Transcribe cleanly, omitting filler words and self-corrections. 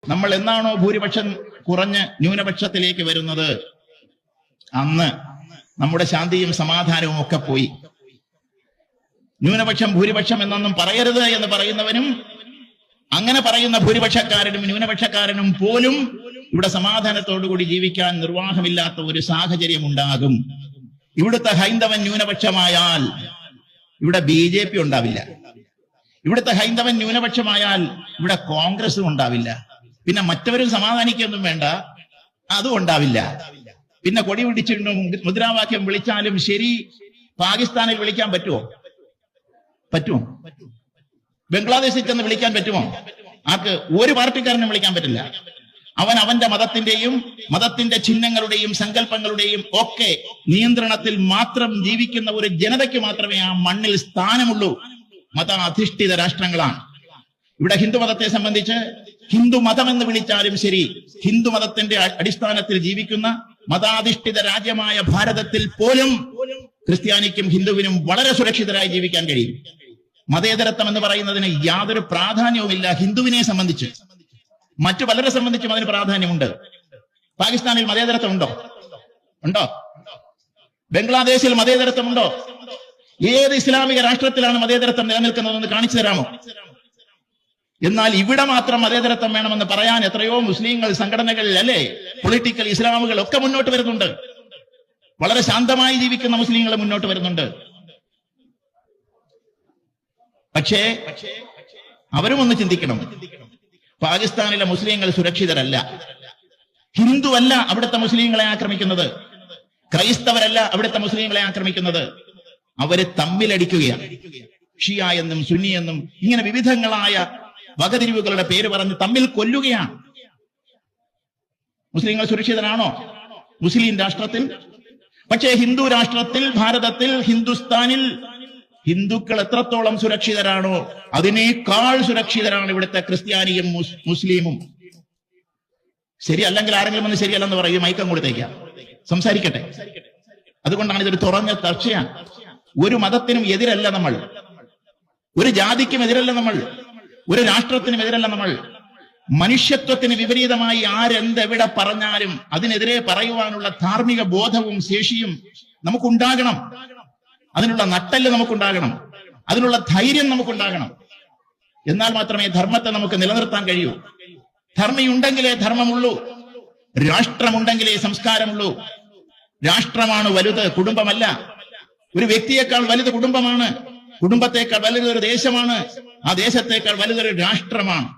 നമ്മൾ എന്നാണോ ഭൂരിപക്ഷം കുറഞ്ഞ് ന്യൂനപക്ഷത്തിലേക്ക് വരുന്നത്, അന്ന് നമ്മുടെ ശാന്തിയും സമാധാനവും ഒക്കെ പോയി. ന്യൂനപക്ഷം ഭൂരിപക്ഷം എന്നൊന്നും പറയരുത് എന്ന് പറയുന്നവനും അങ്ങനെ പറയുന്ന ഭൂരിപക്ഷക്കാരനും ന്യൂനപക്ഷക്കാരനും പോലും ഇവിടെ സമാധാനത്തോടുകൂടി ജീവിക്കാൻ നിർവാഹമില്ലാത്ത ഒരു സാഹചര്യം ഉണ്ടാകും. ഇവിടുത്തെ ഹൈന്ദവൻ ന്യൂനപക്ഷമായാൽ ഇവിടെ BJP ഉണ്ടാവില്ല. ഇവിടുത്തെ ഹൈന്ദവൻ ന്യൂനപക്ഷമായാൽ ഇവിടെ കോൺഗ്രസും ഉണ്ടാവില്ല. പിന്നെ മറ്റവരും സമാധാനിക്കൊന്നും വേണ്ട, അതും ഉണ്ടാവില്ല. പിന്നെ കൊടി പിടിച്ചിട്ടും മുദ്രാവാക്യം വിളിച്ചാലും ശരി, പാകിസ്ഥാനിൽ വിളിക്കാൻ പറ്റുമോ? ബംഗ്ലാദേശിൽ ചെന്ന് വിളിക്കാൻ പറ്റുമോ? ആർക്ക്? ഒരു പാർട്ടിക്കാരനും വിളിക്കാൻ പറ്റില്ല. അവൻ അവന്റെ മതത്തിന്റെ ചിഹ്നങ്ങളുടെയും സങ്കല്പങ്ങളുടെയും ഒക്കെ നിയന്ത്രണത്തിൽ മാത്രം ജീവിക്കുന്ന ഒരു ജനതയ്ക്ക് മാത്രമേ ആ മണ്ണിൽ സ്ഥാനമുള്ളൂ. മതാധിഷ്ഠിത രാഷ്ട്രങ്ങളാണ്. ഇവിടെ ഹിന്ദുമതത്തെ സംബന്ധിച്ച് ഹിന്ദു മതം എന്ന് വിളിച്ചാലും ശരി, ഹിന്ദു മതത്തിന്റെ അടിസ്ഥാനത്തിൽ ജീവിക്കുന്ന മതാധിഷ്ഠിത രാജ്യമായ ഭാരതത്തിൽ പോലും ക്രിസ്ത്യാനിക്കും ഹിന്ദുവിനും വളരെ സുരക്ഷിതരായി ജീവിക്കാൻ കഴിയും. മതേതരത്വം എന്ന് പറയുന്നതിന് യാതൊരു പ്രാധാന്യവുമില്ല ഹിന്ദുവിനെ സംബന്ധിച്ച്. മറ്റു പലരെ സംബന്ധിച്ചും അതിന് പ്രാധാന്യമുണ്ട്. പാകിസ്ഥാനിൽ മതേതരത്വം ഉണ്ടോ? ബംഗ്ലാദേശിൽ മതേതരത്വം ഉണ്ടോ? ഏത് ഇസ്ലാമിക രാഷ്ട്രത്തിലാണ് മതേതരത്വം നിലനിൽക്കുന്നതെന്ന് കാണിച്ചു തരാമോ? എന്നാൽ ഇവിടെ മാത്രം മതേതരത്വം വേണമെന്ന് പറയാൻ എത്രയോ മുസ്ലിങ്ങൾ സംഘടനകൾ, അല്ലെ, പൊളിറ്റിക്കൽ ഇസ്ലാമുകൾ ഒക്കെ മുന്നോട്ട് വരുന്നുണ്ട്. വളരെ ശാന്തമായി ജീവിക്കുന്ന മുസ്ലിങ്ങൾ മുന്നോട്ട് വരുന്നുണ്ട്. പക്ഷേ അവരും ഒന്ന് ചിന്തിക്കണം. പാകിസ്ഥാനിലെ മുസ്ലിങ്ങൾ സുരക്ഷിതരല്ല. ഹിന്ദുവല്ല അവിടുത്തെ മുസ്ലിങ്ങളെ ആക്രമിക്കുന്നത്, ക്രൈസ്തവരല്ല അവിടുത്തെ മുസ്ലിങ്ങളെ ആക്രമിക്കുന്നത്. അവര് തമ്മിലടിക്കുകയാണ്. ഷിയ എന്നും സുന്നി എന്നും ഇങ്ങനെ വിവിധങ്ങളായ വകതിരിവുകളുടെ പേര് പറഞ്ഞ് തമ്മിൽ കൊല്ലുകയാണ്. മുസ്ലിങ്ങൾ സുരക്ഷിതരാണോ മുസ്ലിം രാഷ്ട്രത്തിൽ? പക്ഷേ ഹിന്ദു രാഷ്ട്രത്തിൽ, ഭാരതത്തിൽ, ഹിന്ദുസ്ഥാനിൽ ഹിന്ദുക്കൾ എത്രത്തോളം സുരക്ഷിതരാണോ അതിനേക്കാൾ സുരക്ഷിതരാണ് ഇവിടുത്തെ ക്രിസ്ത്യാനിയും മുസ്ലിമും. ശരി അല്ലെങ്കിൽ ആരെങ്കിലും ഒന്ന് ശരിയല്ലെന്ന് പറയും, മൈക്കം കൊടുത്തേക്കാം, സംസാരിക്കട്ടെ. അതുകൊണ്ടാണ് ഇതൊരു തുറന്ന ചർച്ചയാണ്. ഒരു മതത്തിനും എതിരല്ല നമ്മൾ, ഒരു ജാതിക്കും എതിരല്ല നമ്മൾ, ഒരു രാഷ്ട്രത്തിനും എതിരല്ല നമ്മൾ. മനുഷ്യത്വത്തിന് വിപരീതമായി ആരെന്തെവിടെ പറഞ്ഞാലും അതിനെതിരെ പറയുവാനുള്ള ധാർമ്മിക ബോധവും ശേഷിയും നമുക്കുണ്ടാകണം. അതിനുള്ള നട്ടെല്ല് നമുക്കുണ്ടാകണം, അതിനുള്ള ധൈര്യം നമുക്കുണ്ടാകണം. എന്നാൽ മാത്രമേ ധർമ്മത്തെ നമുക്ക് നിലനിർത്താൻ കഴിയൂ. ധർമ്മിയുണ്ടെങ്കിലേ ധർമ്മമുള്ളൂ, രാഷ്ട്രമുണ്ടെങ്കിലേ സംസ്കാരമുള്ളൂ. രാഷ്ട്രമാണ് വലുത്, കുടുംബമല്ല. ഒരു വ്യക്തിയേക്കാൾ വലുത് കുടുംബമാണ്, കുടുംബത്തേക്കാൾ വലുതൊരു ദേശമാണ്, ആ ദേശത്തേക്കാൾ വലുതൊരു രാഷ്ട്രമാണ്.